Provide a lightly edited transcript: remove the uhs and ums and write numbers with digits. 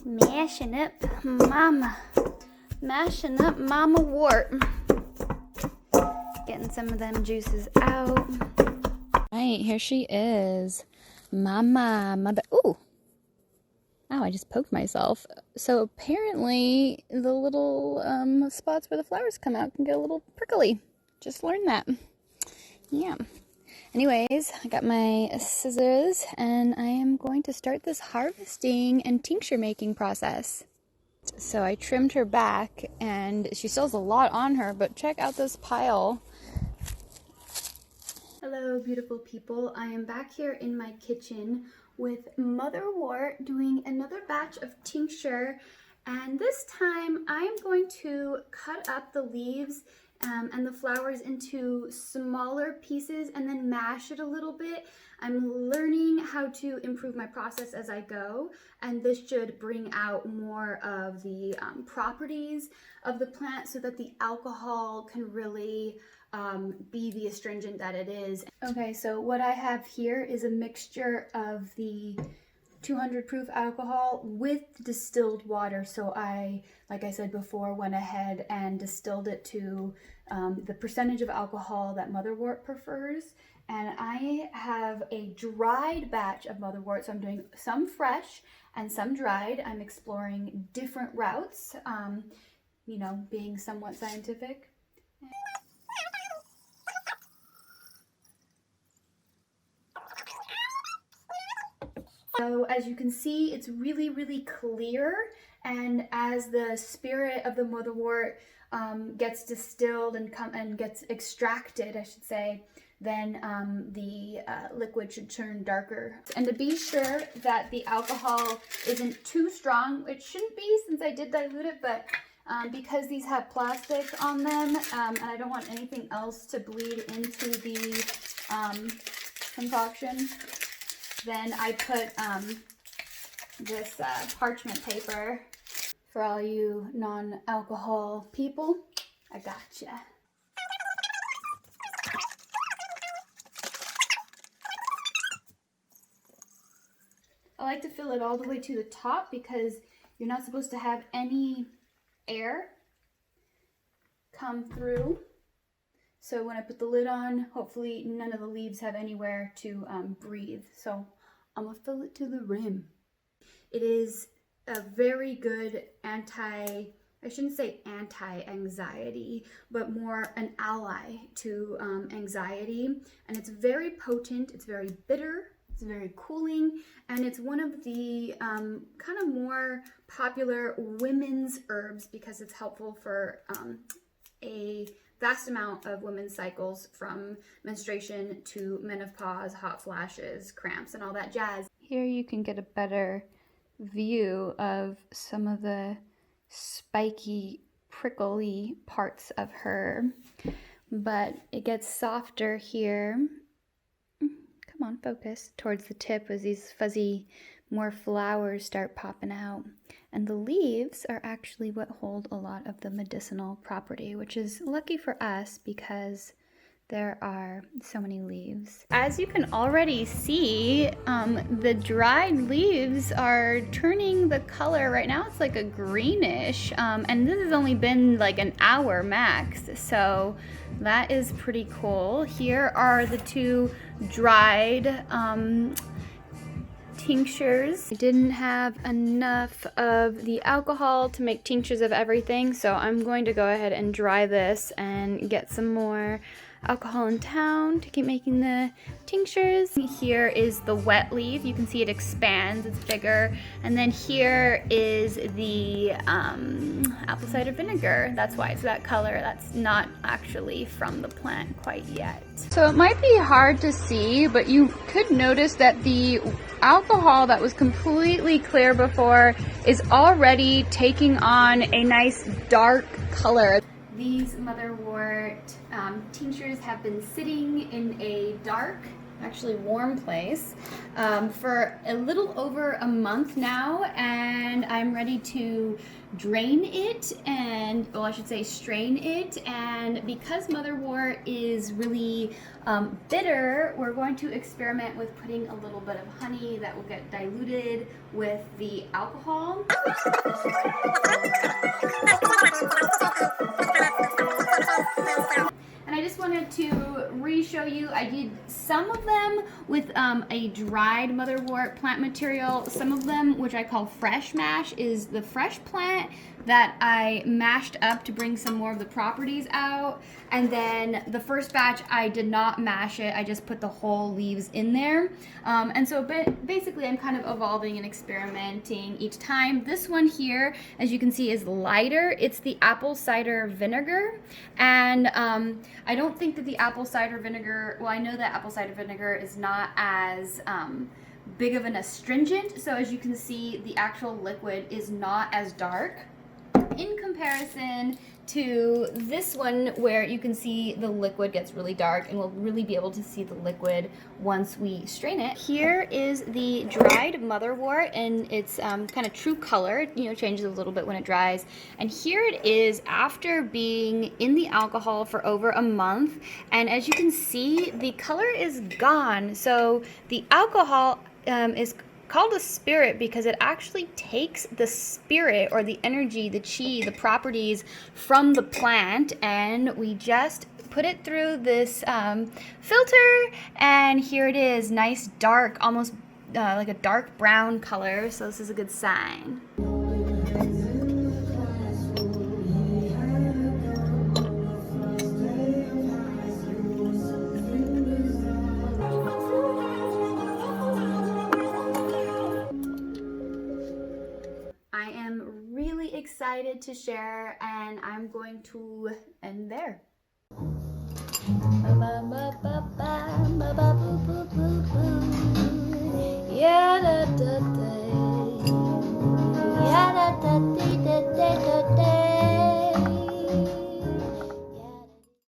Mashing up mama wort. Getting some of them juices out. Right, here she is. Mother. Ooh. Ow, I just poked myself. So apparently the little spots where the flowers come out can get a little prickly. Just learned that. Yeah. Anyways, I got my scissors and I am going to start this harvesting and tincture making process. So I trimmed her back and she still has a lot on her, but check out this pile. Hello, beautiful people. I am back here in my kitchen with Motherwort doing another batch of tincture, and this time I'm going to cut up the leaves and the flowers into smaller pieces and then mash it a little bit. I'm learning how to improve my process as I go, and this should bring out more of the properties of the plant so that the alcohol can really be the astringent that it is. Okay, so what I have here is a mixture of the 200 proof alcohol with distilled water. So I, like I said before, went ahead and distilled it to the percentage of alcohol that Motherwort prefers. And I have a dried batch of Motherwort, so I'm doing some fresh and some dried. I'm exploring different routes, you know, being somewhat scientific. So as you can see, it's really, really clear, and as the spirit of the Motherwort gets distilled and gets extracted, I should say, then the liquid should turn darker. And to be sure that the alcohol isn't too strong, it shouldn't be since I did dilute it, but because these have plastic on them, and I don't want anything else to bleed into the concoction, then I put this parchment paper for all you non-alcohol people. I gotcha. I like to fill it all the way to the top because you're not supposed to have any air come through. So when I put the lid on, hopefully none of the leaves have anywhere to breathe. So I'm gonna fill it to the rim. It is a very good I shouldn't say anti-anxiety, but more an ally to anxiety. And it's very potent, it's very bitter, it's very cooling, and it's one of the kind of more popular women's herbs because it's helpful for a vast amount of women's cycles, from menstruation to menopause, hot flashes, cramps, and all that jazz. Here you can get a better view of some of the spiky, prickly parts of her, but it gets softer here. Come on, focus towards the tip as these fuzzy, more flowers start popping out. And the leaves are actually what hold a lot of the medicinal property, which is lucky for us because there are so many leaves. As you can already see, the dried leaves are turning the color. Right now it's like a greenish, and this has only been like an hour max, so that is pretty cool. Here are the two dried tinctures. I didn't have enough of the alcohol to make tinctures of everything, so I'm going to go ahead and dry this and get some more alcohol in town to keep making the tinctures. Here is the wet leaf. You can see it expands, it's bigger. And then here is the apple cider vinegar. That's why it's that color. That's not actually from the plant quite yet. So it might be hard to see, but you could notice that the alcohol that was completely clear before is already taking on a nice dark color. These Motherwort tinctures have been sitting in a dark actually warm place, for a little over a month now, and I'm ready to drain it and, well, I should say strain it. And because Motherwort is really bitter, we're going to experiment with putting a little bit of honey that will get diluted with the alcohol. And I just wanted to re-show you, I did some of them with a dried Motherwort plant material. Some of them, which I call fresh mash, is the fresh plant that I mashed up to bring some more of the properties out. And then the first batch, I did not mash it. I just put the whole leaves in there. And so basically, I'm kind of evolving and experimenting each time. This one here, as you can see, is lighter. It's the apple cider vinegar. And I don't think that the apple cider vinegar, well, I know that apple cider vinegar is not as big of an astringent. So as you can see, the actual liquid is not as dark in comparison to this one, where you can see the liquid gets really dark, and we'll really be able to see the liquid once we strain it. Here is the dried Motherwort, and it's kind of true color. You know, changes a little bit when it dries. And here it is after being in the alcohol for over a month. And as you can see, the color is gone. So the alcohol is called a spirit because it actually takes the spirit, or the energy, the chi, the properties from the plant, and we just put it through this filter, and here it is, nice dark, almost like a dark brown color. So this is a good sign. I am really excited to share, and I'm going to end there. Yeah, da, da, da.